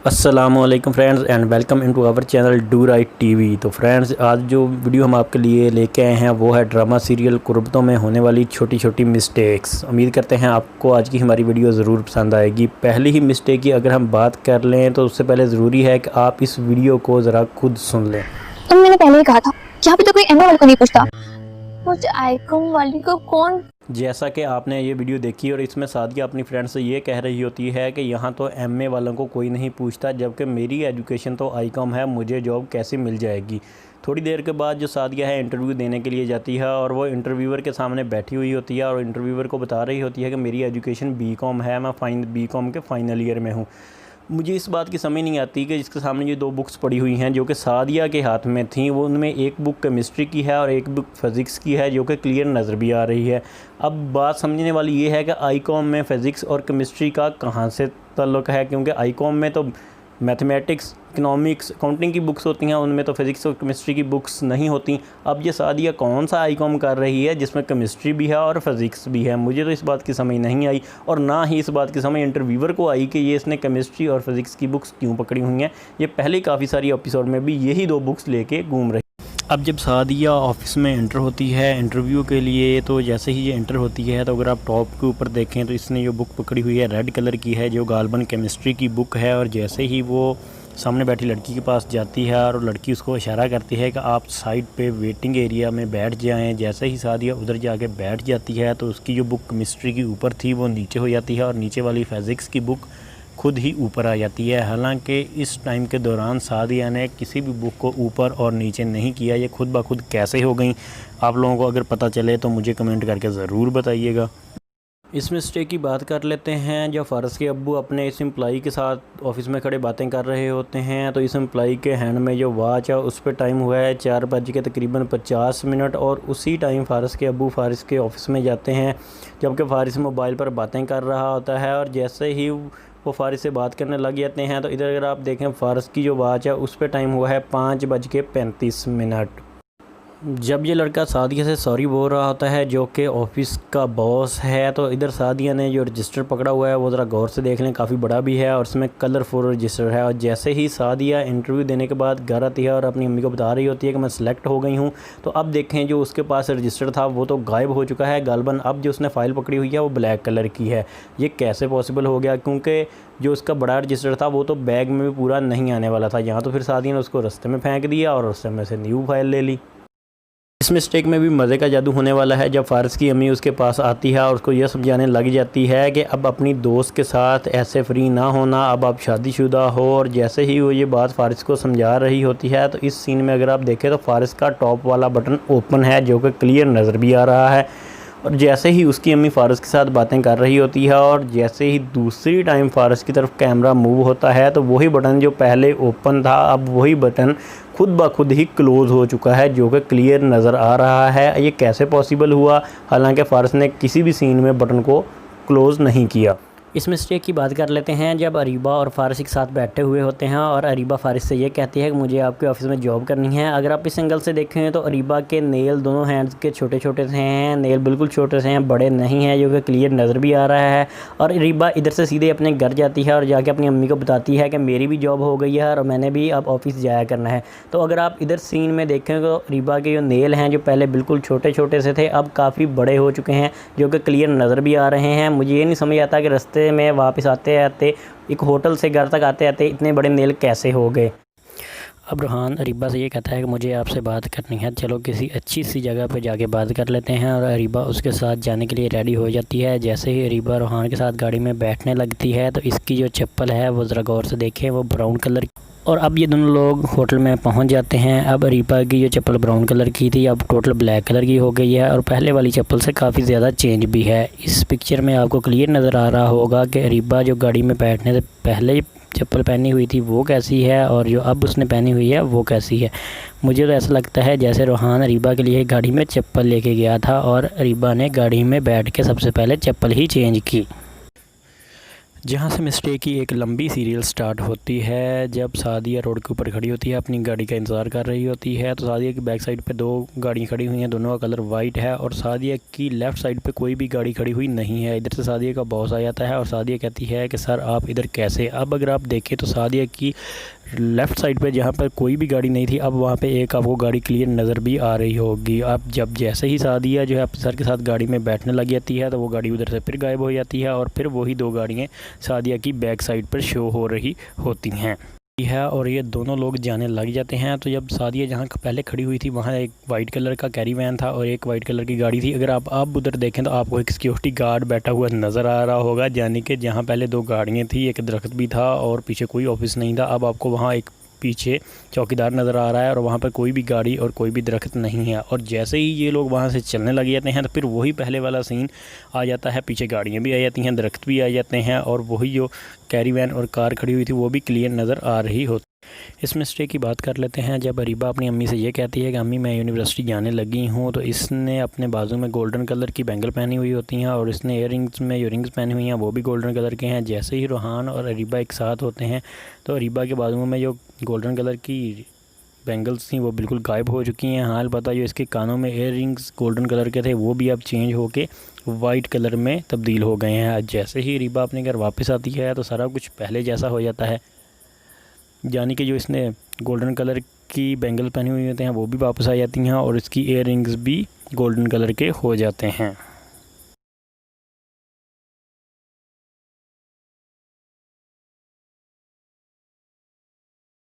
अस्सलामुअलैकुम friends and welcome into our channel do right TV. तो friends, आज जो वीडियो हम आपके लिए लेके आए हैं वो है ड्रामा सीरियल कुर्बतों में होने वाली छोटी छोटी मिस्टेक्स। उम्मीद करते हैं आपको आज की हमारी वीडियो ज़रूर पसंद आएगी। पहली ही मिस्टेक की अगर हम बात कर लें तो उससे पहले ज़रूरी है कि आप इस वीडियो को ज़रा खुद सुन लें। मैंने पहले ही कहा था, यहाँ पे तो कोई एमओ वाले को नहीं पूछता, मुझे आईकॉम वाली को कौन। जैसा कि आपने ये वीडियो देखी और इसमें सादिया अपनी फ्रेंड से ये कह रही होती है कि यहाँ तो एमए वालों को कोई नहीं पूछता, जबकि मेरी एजुकेशन तो आईकॉम है, मुझे जॉब कैसे मिल जाएगी। थोड़ी देर के बाद जो सादिया है इंटरव्यू देने के लिए जाती है और वो इंटरव्यूअर के सामने बैठी हुई होती है और इंटरव्यूअर को बता रही होती है कि मेरी एजुकेशन बीकॉम है, मैं बीकॉम के फाइनल ईयर में हूँ। मुझे इस बात की समझ नहीं आती कि जिसके सामने ये दो बुक्स पड़ी हुई हैं जो कि सादिया के हाथ में थी, वो उनमें एक बुक केमिस्ट्री की है और एक बुक फिज़िक्स की है जो कि क्लियर नज़र भी आ रही है। अब बात समझने वाली ये है कि आईकॉम में फ़िज़िक्स और केमिस्ट्री का कहाँ से ताल्लुक़ है, क्योंकि आईकॉम में तो मैथमेटिक्स, इकोनॉमिक्स, अकाउंटिंग की बुक्स होती हैं, उनमें तो फिज़िक्स और केमिस्ट्री की बुक्स नहीं होती। अब ये सादिया कौन सा आईकॉम कर रही है जिसमें केमिस्ट्री भी है और फिज़िक्स भी है? मुझे तो इस बात की समझ नहीं आई और ना ही इस बात की समझ इंटरव्यूअर को आई कि ये इसने केमिस्ट्री और फिज़िक्स की बुक्स क्यों पकड़ी हुई हैं। ये पहले काफ़ी सारी एपिसोड में भी यही दो बुक्स लेके घूम रही। अब जब सादिया ऑफिस में एंटर होती है इंटरव्यू के लिए, तो जैसे ही ये एंटर होती है तो अगर आप टॉप के ऊपर देखें तो इसने जो बुक पकड़ी हुई है रेड कलर की है, जो गालबन केमिस्ट्री की बुक है। और जैसे ही वो सामने बैठी लड़की के पास जाती है और लड़की उसको इशारा करती है कि आप साइड पे वेटिंग एरिया में बैठ जाएं। जैसे ही सादिया उधर जाके बैठ जाती है तो उसकी जो बुक केमिस्ट्री की ऊपर थी वो नीचे हो जाती है और नीचे वाली फिज़िक्स की बुक खुद ही ऊपर आ जाती है। हालांकि इस टाइम के दौरान सादिया ने किसी भी बुक को ऊपर और नीचे नहीं किया। ये खुद ब खुद कैसे हो गई, आप लोगों को अगर पता चले तो मुझे कमेंट करके ज़रूर बताइएगा। इस मिस्टेक की बात कर लेते हैं। जब फ़ारस के अब्बू अपने इस एम्प्लॉई के साथ ऑफिस में खड़े बातें कर रहे होते हैं तो इस एम्प्लॉई के हैंड में जो वॉच है उस पर टाइम हुआ है 4:50 और उसी टाइम फ़ारस के अब्बू फ़ारस के ऑफिस में जाते हैं, जबकि फ़ारस मोबाइल पर बातें कर रहा होता है। और जैसे ही वो फ़ारस से बात करने लग जाते हैं तो इधर अगर आप देखें फ़ारस की जो वॉच है उस पर टाइम हुआ है 5:35। जब ये लड़का सादिया से सॉरी बोल रहा होता है जो कि ऑफिस का बॉस है, तो इधर सादिया ने जो रजिस्टर पकड़ा हुआ है वो ज़रा गौर से देख लें, काफ़ी बड़ा भी है और इसमें कलरफुल रजिस्टर है। और जैसे ही सादिया इंटरव्यू देने के बाद घर आती है और अपनी अम्मी को बता रही होती है कि मैं सिलेक्ट हो गई हूँ, तो अब देखें जो उसके पास रजिस्टर था वो तो गायब हो चुका है गालबन। अब जो उसने फ़ाइल पकड़ी हुई है वो ब्लैक कलर की है। ये कैसे पॉसिबल हो गया, क्योंकि जो उसका बड़ा रजिस्टर था वो तो बैग में भी पूरा नहीं आने वाला था। यहाँ तो फिर सादिया ने उसको रास्ते में फेंक दिया और रास्ते में से न्यू फाइल ले ली। इस मिस्टेक में भी मज़े का जादू होने वाला है जब फ़ारस की अम्मी उसके पास आती है और उसको यह समझाने लग जाती है कि अब अपनी दोस्त के साथ ऐसे फ्री ना होना, अब आप शादीशुदा हो। और जैसे ही वो ये बात फ़ारस को समझा रही होती है तो इस सीन में अगर आप देखें तो फ़ारस का टॉप वाला बटन ओपन है जो कि क्लियर नज़र भी आ रहा है। और जैसे ही उसकी अम्मी फ़ारस के साथ बातें कर रही होती है और जैसे ही दूसरी टाइम फ़ारस की तरफ कैमरा मूव होता है तो वही बटन जो पहले ओपन था अब वही बटन खुद ब खुद ही क्लोज़ हो चुका है जो कि क्लियर नज़र आ रहा है। ये कैसे पॉसिबल हुआ, हालांकि फ़ारस ने किसी भी सीन में बटन को क्लोज़ नहीं किया। इस मिस्टेक की बात कर लेते हैं जब अरीबा और फ़ारस एक साथ बैठे हुए होते हैं और अरीबा फ़ारस से ये कहती है कि मुझे आपके ऑफिस में जॉब करनी है। अगर आप इस एंगल से देखें तो अरीबा के नेल दोनों हैंड्स के छोटे छोटे से हैं, नेल बिल्कुल छोटे से हैं, बड़े नहीं हैं, जो कि क्लियर नज़र भी आ रहा है। और अरीबा इधर से सीधे अपने घर जाती है और जाके अपनी अम्मी को बताती है कि मेरी भी जॉब हो गई है और मैंने भी अब ऑफिस जाया करना है। तो अगर आप इधर सीन में देखें तो अरीबा के जो नेल हैं जो पहले बिल्कुल छोटे छोटे से थे अब काफ़ी बड़े हो चुके हैं जो कि क्लियर नज़र भी आ रहे हैं। मुझे ये नहीं समझ आता कि रास्ते में वापस आते आते एक होटल से घर तक आते आते इतने बड़े नेल कैसे हो गए। अब रोहान अरीबा से ये कहता है कि मुझे आपसे बात करनी है, चलो किसी अच्छी सी जगह पर जाके बात कर लेते हैं। और अरीबा उसके साथ जाने के लिए रेडी हो जाती है। जैसे ही अरीबा रोहान के साथ गाड़ी में बैठने लगती है तो इसकी जो चप्पल है वो ज़रा गौर से देखें, वो ब्राउन कलर। और अब ये दोनों लोग होटल में पहुंच जाते हैं। अब अरीबा की जो चप्पल ब्राउन कलर की थी अब टोटल ब्लैक कलर की हो गई है और पहले वाली चप्पल से काफ़ी ज़्यादा चेंज भी है। इस पिक्चर में आपको क्लियर नज़र आ रहा होगा कि अरीबा जो गाड़ी में बैठने से पहले चप्पल पहनी हुई थी वो कैसी है और जो अब उसने पहनी हुई है वो कैसी है। मुझे तो ऐसा लगता है जैसे रोहान अरीबा के लिए गाड़ी में चप्पल लेके गया था और अरीबा ने गाड़ी में बैठ के सबसे पहले चप्पल ही चेंज की। जहाँ से मिस्टेक की एक लंबी सीरियल स्टार्ट होती है। जब सादिया रोड के ऊपर खड़ी होती है, अपनी गाड़ी का इंतज़ार कर रही होती है, तो सादिया की बैक साइड पे दो गाड़ियाँ खड़ी हुई हैं, दोनों का कलर वाइट है और सादिया की लेफ़्ट साइड पे कोई भी गाड़ी खड़ी हुई नहीं है। इधर से सादिया का बॉस आ जाता है और सादिया कहती है कि सर आप इधर कैसे। अब अगर आप देखें तो सादिया की लेफ़्ट साइड पे जहाँ पर कोई भी गाड़ी नहीं थी, अब वहाँ पे एक आपको गाड़ी क्लियर नज़र भी आ रही होगी। अब जब जैसे ही सादिया जो है अपने सर के साथ गाड़ी में बैठने लग जाती है, तो वो गाड़ी उधर से फिर गायब हो जाती है और फिर वही दो गाड़ियाँ सादिया की बैक साइड पर शो हो रही होती हैं और ये दोनों लोग जाने लग जाते हैं। तो जब सादिया जहाँ पहले खड़ी हुई थी वहाँ एक वाइट कलर का कैरी वैन था और एक वाइट कलर की गाड़ी थी। अगर आप उधर देखें तो आपको एक सिक्योरिटी गार्ड बैठा हुआ नज़र आ रहा होगा, यानी कि जहाँ पहले दो गाड़ियाँ थी, एक दरख्त भी था और पीछे कोई ऑफिस नहीं था, अब आपको वहाँ एक पीछे चौकीदार नज़र आ रहा है और वहाँ पर कोई भी गाड़ी और कोई भी दरख्त नहीं है। और जैसे ही ये लोग वहाँ से चलने लग जाते हैं तो फिर वही पहले वाला सीन आ जाता है, पीछे गाड़ियाँ भी आ जाती हैं, दरख्त भी आ जाते हैं और वही जो कैरी वैन और कार खड़ी हुई थी वो भी क्लियर नज़र आ रही होती। इस मिस्टेक की बात कर लेते हैं। जब अरीबा अपनी अम्मी से ये कहती है कि अम्मी मैं यूनिवर्सिटी जाने लगी हूँ, तो इसने अपने बाजू में गोल्डन कलर की बैंगल पहनी हुई होती हैं और इसने ईयरिंग्स में ईयरिंग्स पहनी हुई हैं, वो भी गोल्डन कलर के हैं। जैसे ही रोहान और अरीबा एक साथ होते हैं तो अरीबा के बाजू में जो गोल्डन कलर की बैंगल्स थी वो बिल्कुल गायब हो चुकी हैं। हाल पता जो इसके कानों में ईयरिंग्स गोल्डन कलर के थे वो भी अब चेंज होके वाइट कलर में तब्दील हो गए हैं। जैसे ही अरीबा अपने घर वापस आती है तो सारा कुछ पहले जैसा हो जाता है, यानी कि जो इसने गोल्डन कलर की बैंगल पहनी हुई होते हैं वो भी वापस आ जाती हैं और इसकी ईयरिंग्स भी गोल्डन कलर के हो जाते हैं।